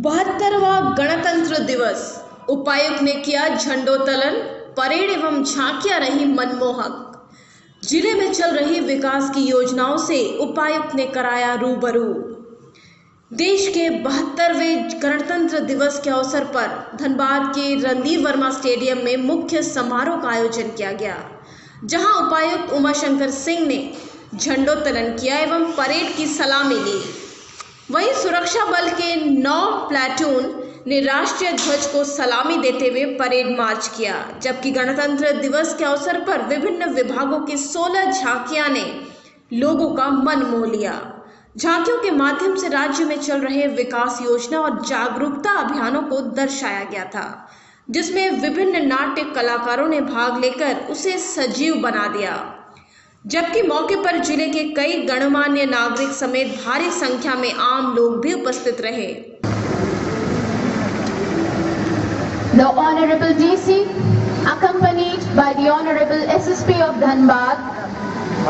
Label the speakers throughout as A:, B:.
A: 72वां गणतंत्र दिवस, उपायुक्त ने किया झंडोत्तोलन, परेड एवं झांकियां रही मनमोहक। जिले में चल रही विकास की योजनाओं से उपायुक्त ने कराया रूबरू। देश के 72वें गणतंत्र दिवस के अवसर पर धनबाद के रणधीर वर्मा स्टेडियम में मुख्य समारोह का आयोजन किया गया, जहां उपायुक्त उमाशंकर सिंह ने झंडोत्तोलन किया एवं परेड की सलामी ली। वहीं सुरक्षा बल के 9 प्लाटून ने राष्ट्रीय ध्वज को सलामी देते हुए परेड मार्च किया, जबकि गणतंत्र दिवस के अवसर पर विभिन्न विभागों की 16 झांकियां ने लोगों का मन मोह लिया। झांकियों के माध्यम से राज्य में चल रहे विकास योजना और जागरूकता अभियानों को दर्शाया गया था, जिसमें विभिन्न नाट्य कलाकारों ने भाग लेकर उसे सजीव बना दिया। जबकि मौके पर जिले के कई गणमान्य नागरिक समेत भारी संख्या में आम लोग भी उपस्थित रहे।
B: The Honorable DC, accompanied by the Honorable SSP of Dhanbad,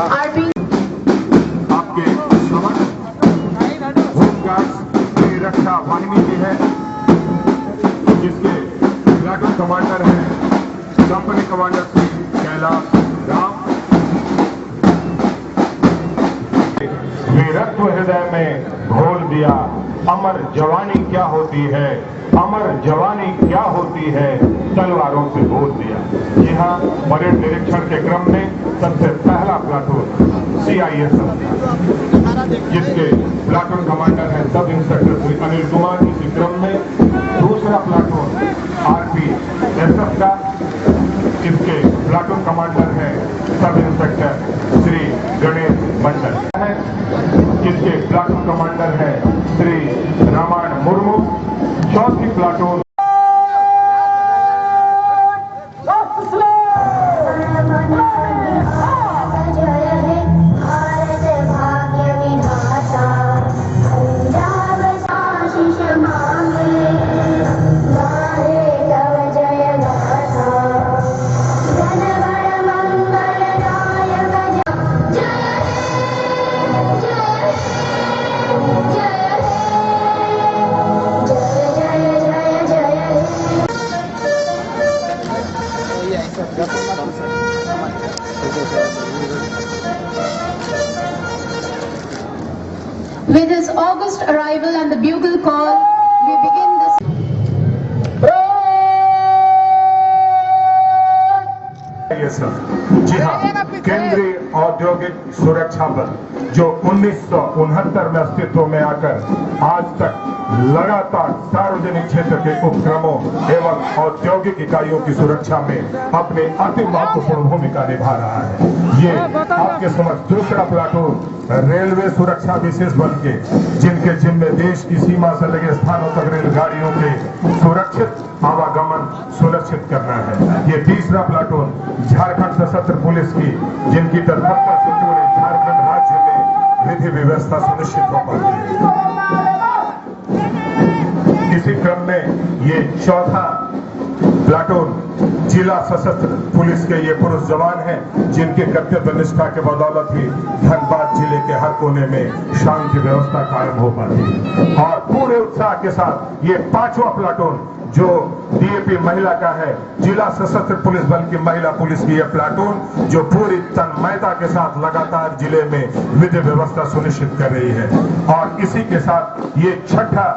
B: are being
C: आपके समक्ष होमगार्ड्स की रक्षा वाहिनी भी है, जिसके प्लाटून कमांडर हैं कंपनी कमांडर श्री कैलाश राम। वीरत्व हृदय में घोल दिया, अमर जवानी क्या होती है, अमर जवानी क्या होती है, तलवारों से बोल दिया। जी हाँ, परेड निरीक्षण के क्रम में सबसे पहला प्लाटून CISF, जिसके प्लाटून कमांडर हैं सब इंस्पेक्टर श्री अनिल कुमार। इसी क्रम में दूसरा प्लाटून RPSF का, इसके प्लाटून कमांडर हैं सब इंस्पेक्टर श्री गणेश मंडल है, जिसके प्लाटून कमांडर हैं श्री रामायण मुर्मू। चौथी platoon
B: with his August arrival and the bugle call, we begin this.
C: जी हाँ, केंद्रीय औद्योगिक सुरक्षा बल जो 1969 में अस्तित्व में आकर आज तक लगातार सार्वजनिक क्षेत्र के उपक्रमों एवं औद्योगिक इकाइयों की सुरक्षा में अपनी अति महत्वपूर्ण भूमिका निभा रहा है। ये आपके समक्ष दूसरा प्लाटून रेलवे सुरक्षा विशेष बल के, जिनके जिम्मे देश की सीमा से लगे स्थानों तक रेलगाड़ियों के सुरक्षित आवागमन सुनिश्चित करना है। ये तीसरा प्लाटून झारखंड सशस्त्र पुलिस की, जिनकी तत्परता से पूरे झारखंड राज्य में विधि व्यवस्था सुनिश्चित हो पाती है। इसी क्रम में ये चौथा प्लाटून जिला सशस्त्र पुलिस के ये पुरुष जवान हैं, जिनके कर्तव्य निष्ठा के बदौलत ही धनबाद जिले के हर कोने में शांति व्यवस्था कायम हो पाती है। और पूरे उत्साह के साथ ये पांचवा प्लाटून जो DAP महिला का है, जिला सशस्त्र पुलिस बल की महिला पुलिस की यह प्लाटून जो पूरी तन्मयता के साथ लगातार जिले में विधि व्यवस्था सुनिश्चित कर रही है। और इसी के साथ ये छठा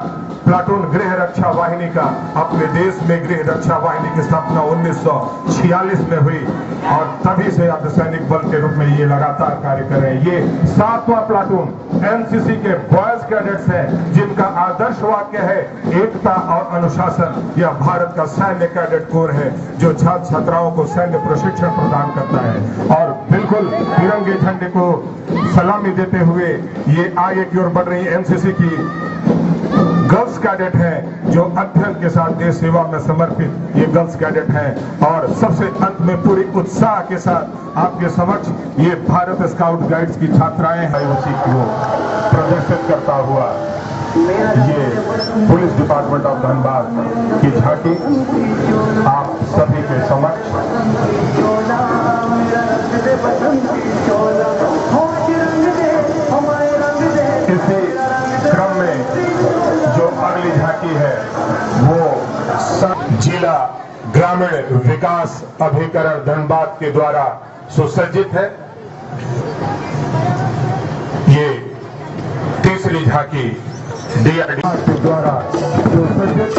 C: प्लाटून गृह रक्षा वाहिनी का, अपने देश में गृह रक्षा वाहिनी की स्थापना 1946 में हुई और तभी से अर्धसैनिक बल के रूप में ये लगातार कार्य कर रहे हैं। ये 7वां प्लाटून NCC के बॉयज कैडेट्स हैं, जिनका आदर्श वाक्य है एकता और अनुशासन। यह भारत का सैन्य कैडेट कोर है, जो छात्र छात्राओं को सैन्य प्रशिक्षण प्रदान करता है। और बिल्कुल तिरंगे झंडे को सलामी देते हुए ये आगे की ओर बढ़ रही NCC की गर्ल्स कैडेट हैं, जो अध्ययन के साथ देश सेवा में समर्पित ये गर्ल्स कैडेट हैं। और सबसे अंत में पूरी उत्साह के साथ आपके समक्ष ये भारत स्काउट गाइड्स की छात्राएं हैं, उसी को प्रदर्शित करता हुआ ये पुलिस डिपार्टमेंट ऑफ धनबाद की झांकी आप सभी के समक्ष। इसी क्रम में जो अगली झांकी जारी है वो जिला ग्रामीण विकास अभिकरण धनबाद के द्वारा सुसज्जित है। ये तीसरी झांकी DRD के द्वारा सुसज्जित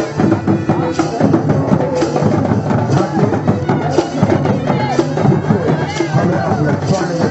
C: हमें अपने स्वर्ण में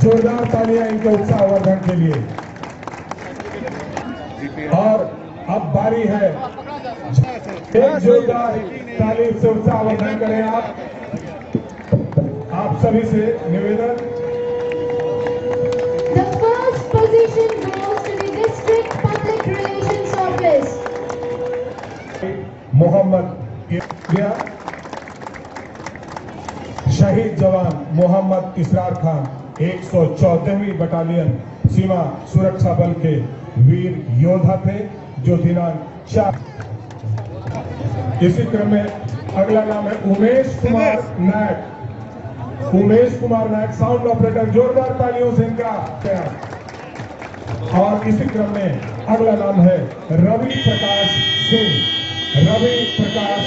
C: जोरदार तालियां इनके उत्साहवर्धन के लिए। और अब बारी है, एक जोरदार ताली से उत्साहवर्धन करें आप सभी से निवेदन।
B: The first position goes to the District Public Relations Office.
C: Mohammad शहीद जवान मोहम्मद इसरार खान 114वीं बटालियन सीमा सुरक्षा बल के वीर योद्धा थे, जो दिनांक 4। इसी क्रम में अगला नाम है उमेश कुमार नायक। उमेश कुमार नायक साउंड ऑपरेटर, जोरदार तालियों से इनका प्यार। और इसी क्रम में अगला नाम है रवि प्रकाश सिंह। रवि प्रकाश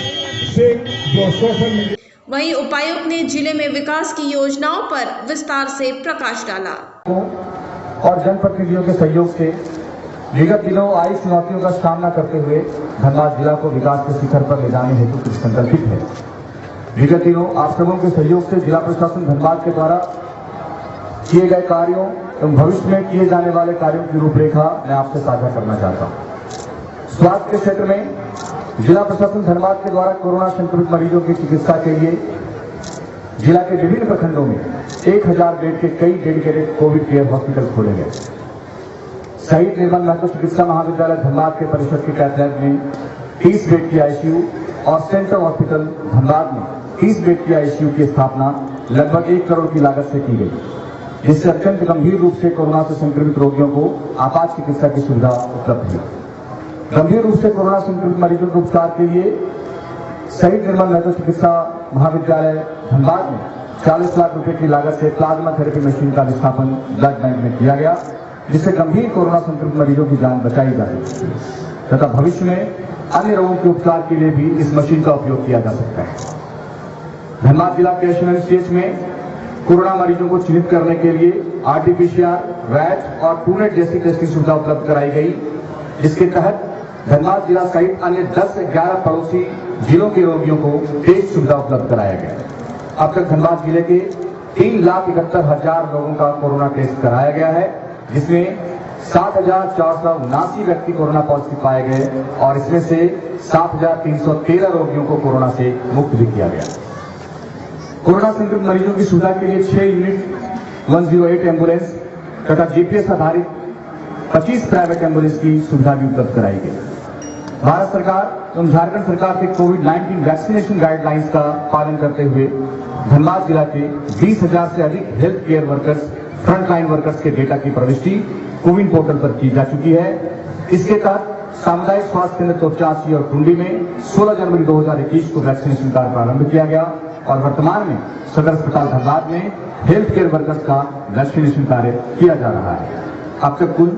C: सिंह जो सोशल मीडिया।
A: वहीं उपायुक्त ने जिले में विकास की योजनाओं पर विस्तार से प्रकाश डाला
D: और जनप्रतिनिधियों के सहयोग से विगत दिनों आई चुनौतियों का सामना करते हुए धनबाद जिला को विकास के शिखर पर ले जाने हेतु कृत संकल्पित है। विगत दिनों आप सबों के सहयोग से जिला प्रशासन धनबाद के द्वारा किए गए कार्यों एवं भविष्य में किए जाने वाले कार्यों की रूपरेखा मैं आपसे साझा करना चाहता हूँ। स्वास्थ्य के क्षेत्र में जिला प्रशासन धनबाद के द्वारा कोरोना संक्रमित मरीजों की चिकित्सा के लिए जिला के विभिन्न प्रखंडों में 1000 बेड के कई डेडिकेटेड कोविड केयर हॉस्पिटल खोले गए। शहीद निर्मल महतो चिकित्सा महाविद्यालय धनबाद के परिषद के कैथलैब में 30 बेड की आईसीयू और सेंट्रल हॉस्पिटल धनबाद में 30 बेड की आईसीयू की स्थापना लगभग 1 करोड़ की लागत से की गई, जिससे अत्यंत गंभीर रूप से कोरोना से संक्रमित रोगियों को आपात चिकित्सा की सुविधा उपलब्ध हुई। गंभीर रूप से कोरोना संक्रमित मरीजों के उपचार के लिए शहीद निर्मल महतो चिकित्सा महाविद्यालय धनबाद में 40 लाख रुपए की लागत से प्लाज्मा थेरेपी मशीन का स्थापन ब्लड बैंक में किया गया, जिससे गंभीर कोरोना संक्रमित मरीजों की जान बचाई जा सकती है तथा भविष्य में अन्य रोगों के उपचार के लिए भी इस मशीन का उपयोग किया जा सकता है। धनबाद जिला के एसएमसीएच में कोरोना मरीजों को चिन्हित करने के लिए RT-PCR, वैट और ट्रूनेट जैसी टेस्टिंग सुविधा उपलब्ध कराई गई, जिसके तहत धनबाद जिला सहित अन्य 10 से 11 पड़ोसी जिलों के रोगियों को टेस्ट सुविधा उपलब्ध कराया गया। अब तक धनबाद जिले के 3,71,000 लोगों का कोरोना टेस्ट कराया गया है, जिसमें 7,479 व्यक्ति कोरोना पॉजिटिव पाए गए और इसमें से 7,313 रोगियों को कोरोना से मुक्त भी किया गया। कोरोना संक्रमित मरीजों की सुविधा के लिए 6 यूनिट 108 एम्बुलेंस तथा GPS आधारित 25 प्राइवेट एम्बुलेंस की सुविधा भी उपलब्ध कराई गई। भारत सरकार एवं झारखंड सरकार के कोविड-19 वैक्सीनेशन गाइडलाइंस का पालन करते हुए धनबाद जिला के 20,000 से अधिक health care workers, frontline workers के डेटा की प्रविष्टि कोविन पोर्टल पर की जा चुकी है। इसके तहत सामुदायिक स्वास्थ्य केंद्र तोपचांची और कुंडी में 16 जनवरी 2021 को वैक्सीनेशन कार्य प्रारंभ किया गया और वर्तमान में सदर अस्पताल धनबाद में हेल्थ केयर वर्कर्स का वैक्सीनेशन कार्य किया जा रहा है। अब तक कुल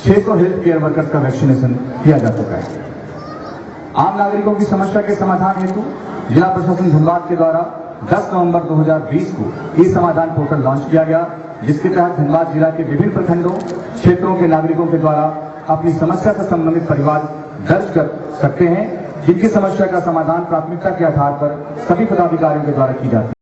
D: 600 हेल्थ केयर वर्कर्स का वैक्सीनेशन किया जा चुका है। आम नागरिकों की समस्या के समाधान हेतु जिला प्रशासन धनबाद के द्वारा 10 नवंबर 2020 को ई समाधान पोर्टल लॉन्च किया गया, जिसके तहत धनबाद जिला के विभिन्न प्रखंडों क्षेत्रों के नागरिकों के द्वारा अपनी समस्या से संबंधित परिवार दर्ज कर सकते हैं, जिनकी समस्या का समाधान प्राथमिकता के आधार पर सभी पदाधिकारियों के द्वारा की जाती है।